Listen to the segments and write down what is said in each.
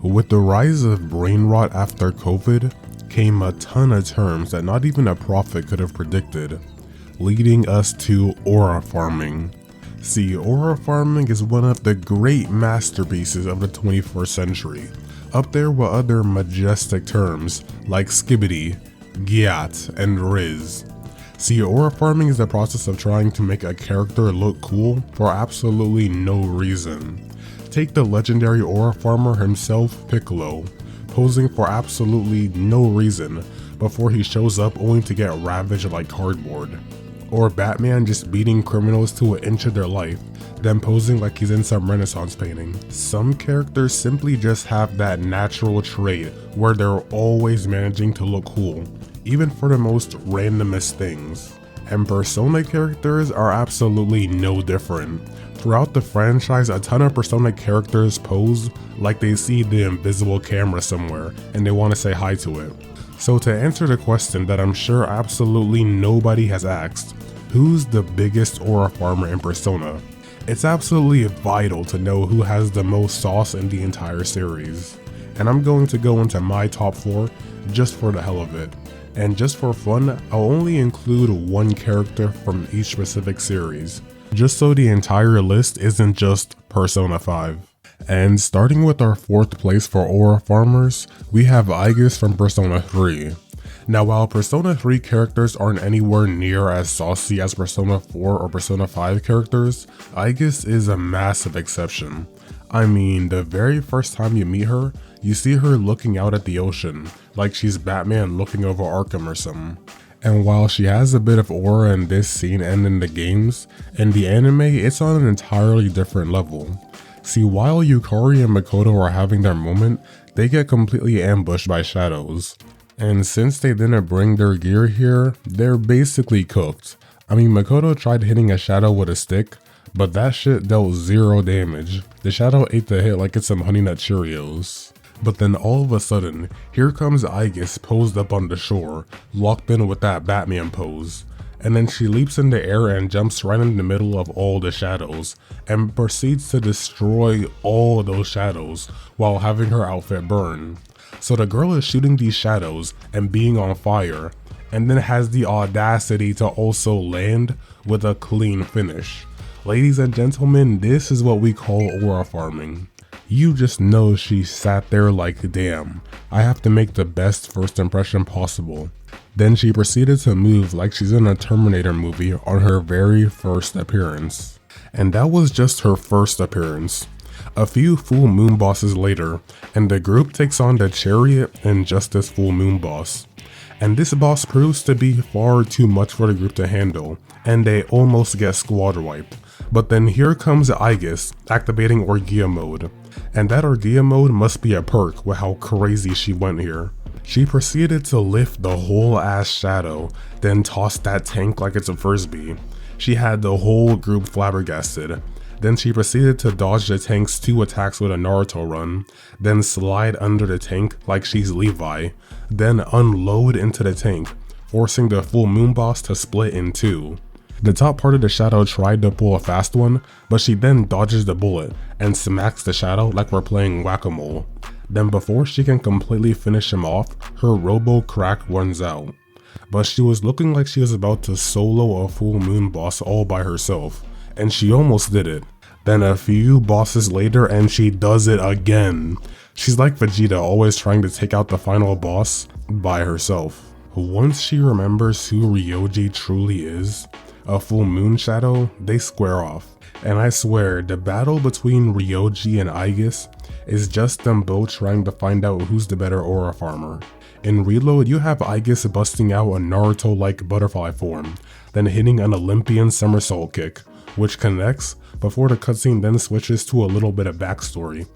With the rise of brain rot after COVID came a ton of terms that not even a prophet could have predicted, leading us to aura farming. See, aura farming is one of the great masterpieces of the 21st century, up there with other majestic terms like skibbity, gyat, and riz. See, aura farming is the process of trying to make a character look cool for absolutely no reason. Take the legendary aura farmer himself, Piccolo, posing for absolutely no reason before he shows up only to get ravaged like cardboard. Or Batman just beating criminals to an inch of their life, then posing like he's in some Renaissance painting. Some characters simply just have that natural trait where they're always managing to look cool, even for the most randomest things. And Persona characters are absolutely no different. Throughout the franchise, a ton of Persona characters pose like they see the invisible camera somewhere and they want to say hi to it. So to answer the question that I'm sure absolutely nobody has asked, who's the biggest aura farmer in Persona? It's absolutely vital to know who has the most sauce in the entire series. And I'm going to go into my top 4 just for the hell of it. And just for fun, I'll only include one character from each specific series, just so the entire list isn't just Persona 5. And starting with our 4th place for aura farmers, we have Aigis from Persona 3. Now while Persona 3 characters aren't anywhere near as saucy as Persona 4 or Persona 5 characters, Aigis is a massive exception. I mean, the very first time you meet her, you see her looking out at the ocean, like she's Batman looking over Arkham or something. And while she has a bit of aura in this scene and in the games, in the anime it's on an entirely different level. See, while Yukari and Makoto are having their moment, they get completely ambushed by shadows. And since they didn't bring their gear here, they're basically cooked. I mean, Makoto tried hitting a shadow with a stick, but that shit dealt 0 damage. The shadow ate the hit like it's some Honey Nut Cheerios. But then all of a sudden, here comes Aigis posed up on the shore, locked in with that Batman pose. And then she leaps in the air and jumps right in the middle of all the shadows, and proceeds to destroy all of those shadows while having her outfit burn. So the girl is shooting these shadows and being on fire, and then has the audacity to also land with a clean finish. Ladies and gentlemen, this is what we call aura farming. You just know she sat there like, damn, I have to make the best first impression possible. Then she proceeded to move like she's in a Terminator movie on her very first appearance. And that was just her first appearance. A few full moon bosses later, and the group takes on the Chariot and Justice full moon boss. And this boss proves to be far too much for the group to handle, and they almost get squad wiped. But then here comes Aigis activating Orgia mode, and that Orgia mode must be a perk with how crazy she went here. She proceeded to lift the whole ass shadow, then toss that tank like it's a frisbee. She had the whole group flabbergasted. Then she proceeded to dodge the tank's 2 attacks with a Naruto run, then slide under the tank like she's Levi, then unload into the tank, forcing the full moon boss to split in 2. The top part of the shadow tried to pull a fast one, but she then dodges the bullet and smacks the shadow like we're playing whack-a-mole. Then before she can completely finish him off, her robo crack runs out. But she was looking like she was about to solo a full moon boss all by herself, and she almost did it. Then a few bosses later and she does it again. She's like Vegeta, always trying to take out the final boss by herself. Once she remembers who Ryoji truly is, a full moon shadow, they square off. And I swear, the battle between Ryoji and Aigis is just them both trying to find out who's the better aura farmer. In Reload, you have Aigis busting out a Naruto-like butterfly form, then hitting an Olympian somersault kick, which connects before the cutscene then switches to a little bit of backstory.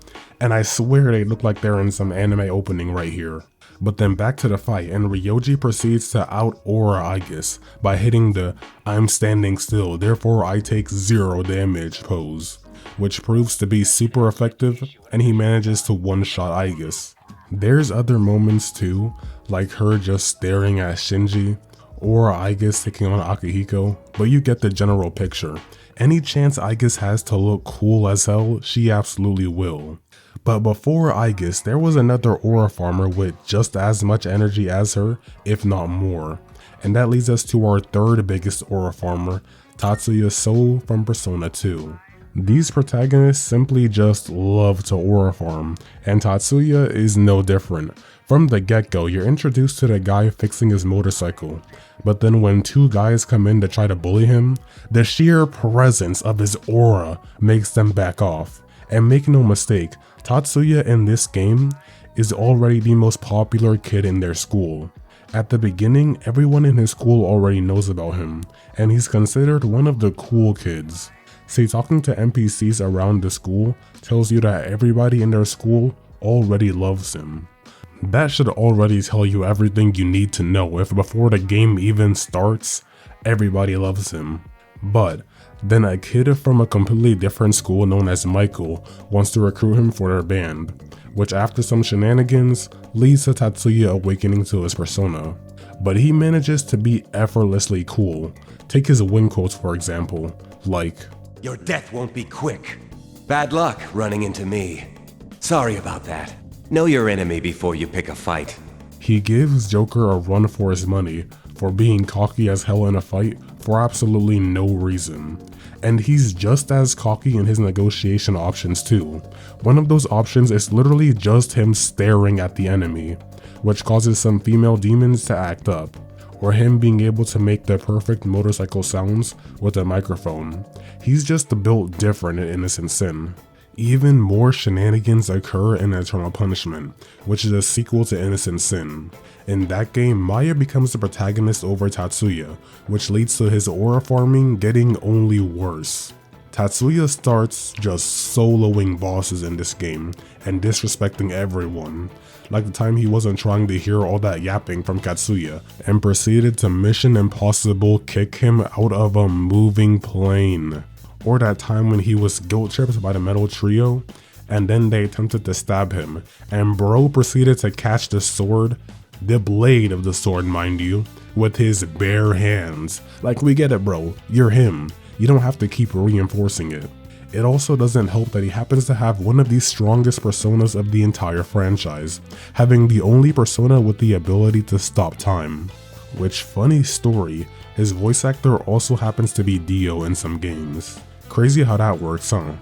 And I swear they look like they're in some anime opening right here. But then back to the fight, and Ryoji proceeds to out-aura Aigis by hitting the "I'm standing still, therefore I take 0 damage" pose, which proves to be super effective, and he manages to one-shot Aigis. There's other moments too, like her just staring at Shinji, or Aigis taking on Akihiko, but you get the general picture. Any chance Aigis has to look cool as hell, she absolutely will. But before Aigis, there was another aura farmer with just as much energy as her, if not more. And that leads us to our third biggest aura farmer, Tatsuya Soul from Persona 2. These protagonists simply just love to aura farm, and Tatsuya is no different. From the get-go, you're introduced to the guy fixing his motorcycle, but then when two guys come in to try to bully him, the sheer presence of his aura makes them back off. And make no mistake, Tatsuya in this game is already the most popular kid in their school. At the beginning, everyone in his school already knows about him, and he's considered one of the cool kids. See, talking to NPCs around the school tells you that everybody in their school already loves him. That should already tell you everything you need to know if before the game even starts, everybody loves him. But then a kid from a completely different school known as Michael wants to recruit him for their band, which after some shenanigans leads to Tatsuya awakening to his persona. But he manages to be effortlessly cool. Take his wing quotes for example, like, "Your death won't be quick. Bad luck running into me. Sorry about that. Know your enemy before you pick a fight." He gives Joker a run for his money for being cocky as hell in a fight for absolutely no reason. And he's just as cocky in his negotiation options too. One of those options is literally just him staring at the enemy, which causes some female demons to act up, or him being able to make the perfect motorcycle sounds with a microphone. He's just built different in Innocent Sin. Even more shenanigans occur in Eternal Punishment, which is a sequel to Innocent Sin. In that game, Maya becomes the protagonist over Tatsuya, which leads to his aura farming getting only worse. Tatsuya starts just soloing bosses in this game and disrespecting everyone, like the time he wasn't trying to hear all that yapping from Katsuya and proceeded to Mission Impossible kick him out of a moving plane. Or that time when he was guilt tripped by the metal trio and then they attempted to stab him and bro proceeded to catch the sword, the blade of the sword mind you, with his bare hands. Like, we get it bro, you're him, you don't have to keep reinforcing it. It also doesn't help that he happens to have one of the strongest personas of the entire franchise, having the only persona with the ability to stop time. Which, funny story, his voice actor also happens to be Dio in some games. Crazy how that works, huh?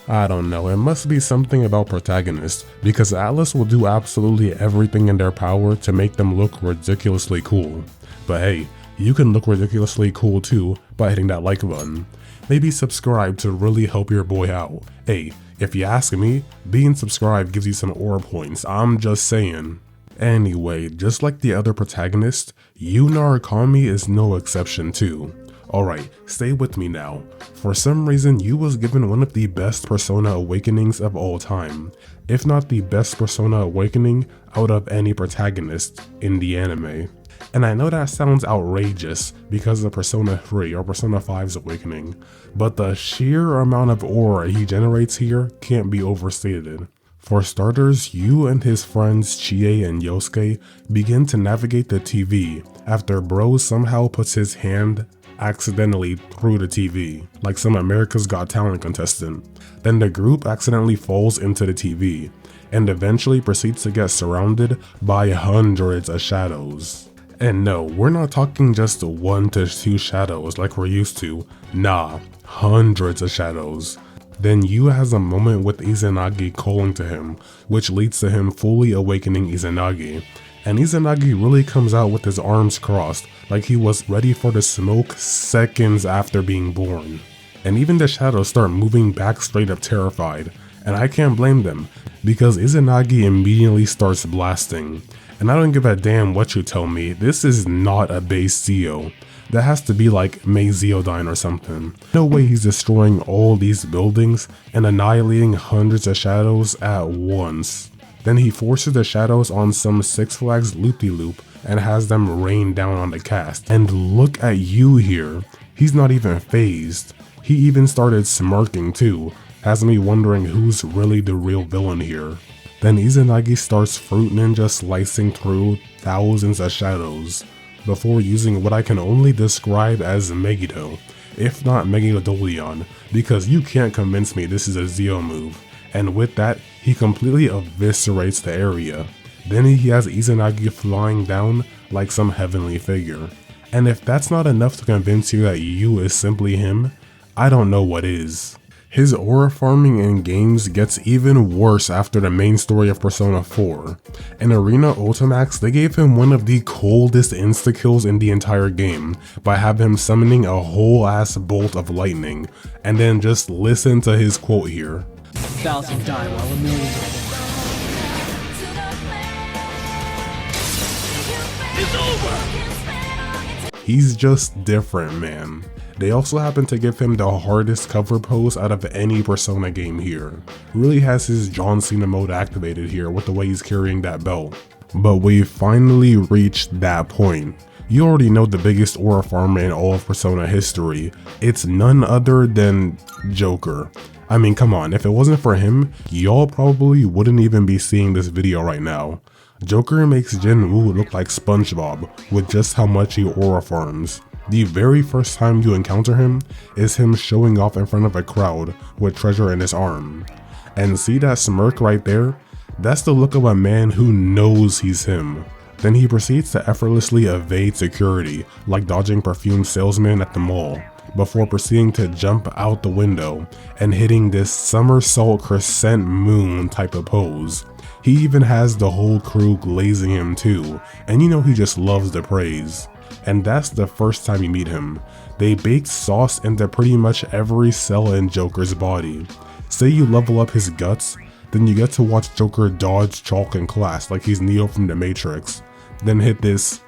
I don't know, it must be something about protagonists, because Atlas will do absolutely everything in their power to make them look ridiculously cool. But hey, you can look ridiculously cool too by hitting that like button. Maybe subscribe to really help your boy out. Hey, if you ask me, being subscribed gives you some aura points, I'm just saying. Anyway, just like the other protagonist, Yu Narukami is no exception too. Alright, stay with me now. For some reason, Yu was given one of the best persona awakenings of all time, if not the best persona awakening out of any protagonist in the anime. And I know that sounds outrageous because of Persona 3 or Persona 5's awakening, but the sheer amount of aura he generates here can't be overstated. For starters, Yu and his friends Chie and Yosuke begin to navigate the TV after Bro somehow puts his hand accidentally through the TV, like some America's Got Talent contestant. Then the group accidentally falls into the TV, and eventually proceeds to get surrounded by hundreds of shadows. And no, we're not talking just 1 to 2 shadows like we're used to, nah, hundreds of shadows. Then Yu has a moment with Izanagi calling to him, which leads to him fully awakening Izanagi. And Izanagi really comes out with his arms crossed, like he was ready for the smoke seconds after being born. And even the shadows start moving back straight up terrified, and I can't blame them, because Izanagi immediately starts blasting. And I don't give a damn what you tell me, this is not a base Zio. That has to be like Mei Zeodine or something. No way he's destroying all these buildings and annihilating hundreds of shadows at once. Then he forces the shadows on some Six Flags loop-de-loop and has them rain down on the cast. And look at Yu here, he's not even phased. He even started smirking too, has me wondering who's really the real villain here. Then Izanagi starts Fruit Ninja slicing through thousands of shadows, before using what I can only describe as Megiddo, if not Megalodolion, because you can't convince me this is a Zio move. and with that, he completely eviscerates the area. Then he has Izanagi flying down like some heavenly figure. And if that's not enough to convince you that Yu is simply him, I don't know what is. His aura farming in games gets even worse after the main story of Persona 4. In Arena Ultimax, they gave him one of the coldest insta-kills in the entire game by having him summoning a whole ass bolt of lightning, and then just listen to his quote here. 1,000 die while a million it's over! He's just different, man. They also happen to give him the hardest cover pose out of any Persona game here. Really has his John Cena mode activated here with the way he's carrying that belt. But we finally reached that point. You already know the biggest aura farmer in all of Persona history. It's none other than Joker. I mean, come on, if it wasn't for him, y'all probably wouldn't even be seeing this video right now. Joker makes Jin-Woo look like SpongeBob with just how much he aura farms. The very first time you encounter him is him showing off in front of a crowd with treasure in his arm. And see that smirk right there? That's the look of a man who knows he's him. Then he proceeds to effortlessly evade security, like dodging perfume salesmen at the mall, before proceeding to jump out the window and hitting this somersault crescent moon type of pose. He even has the whole crew glazing him too, and you know he just loves the praise. And that's the first time you meet him. They baked sauce into pretty much every cell in Joker's body. Say you level up his guts, then you get to watch Joker dodge chalk in class like he's Neo from the Matrix. Then hit this,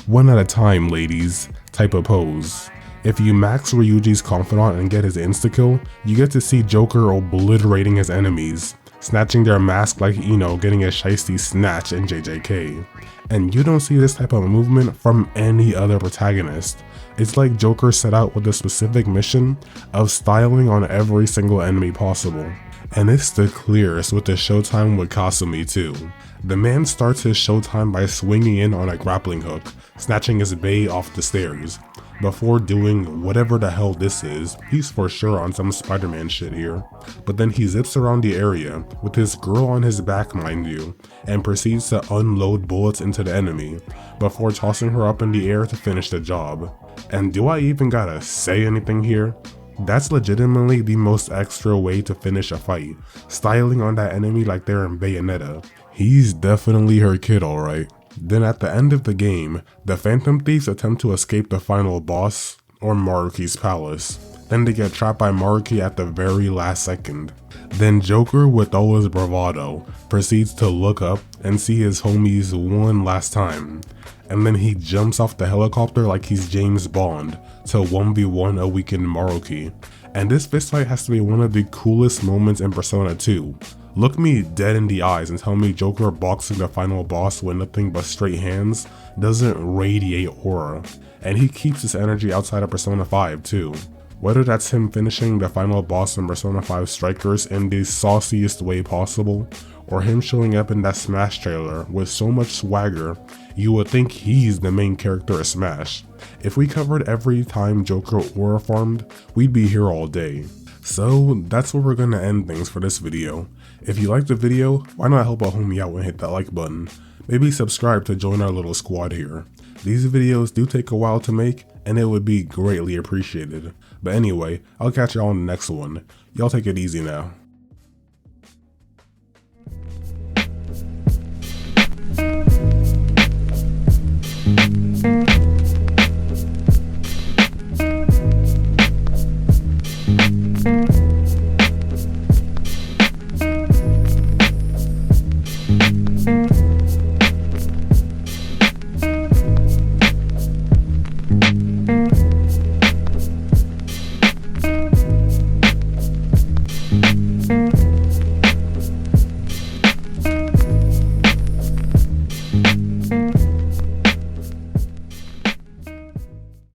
one at a time ladies, type of pose. If you max Ryuji's Confidant and get his insta-kill, you get to see Joker obliterating his enemies, snatching their mask like Ino getting a shiesty snatch in JJK. And you don't see this type of movement from any other protagonist. It's like Joker set out with a specific mission of styling on every single enemy possible. And it's the clearest with the showtime with Kasumi too. The man starts his showtime by swinging in on a grappling hook, snatching his bae off the stairs. Before doing whatever the hell this is, he's for sure on some Spider-Man shit here. But then he zips around the area, with his girl on his back mind you, and proceeds to unload bullets into the enemy, before tossing her up in the air to finish the job. And do I even gotta say anything here? That's legitimately the most extra way to finish a fight, styling on that enemy like they're in Bayonetta. He's definitely her kid, alright. Then at the end of the game, the Phantom Thieves attempt to escape the final boss, or Maruki's palace. Then they get trapped by Maruki at the very last second. Then Joker, with all his bravado, proceeds to look up and see his homies one last time. And then he jumps off the helicopter like he's James Bond to 1v1 a weakened Maruki. And this fistfight has to be one of the coolest moments in Persona 2. Look me dead in the eyes and tell me Joker boxing the final boss with nothing but straight hands doesn't radiate aura. And he keeps his energy outside of Persona 5 too. Whether that's him finishing the final boss in Persona 5 Strikers in the sauciest way possible, or him showing up in that Smash trailer with so much swagger, you would think he's the main character of Smash. If we covered every time Joker aura farmed, we'd be here all day. So that's where we're gonna end things for this video. If you liked the video, why not help a homie out and hit that like button? Maybe subscribe to join our little squad here. These videos do take a while to make, and it would be greatly appreciated. But anyway, I'll catch y'all on the next one. Y'all take it easy now.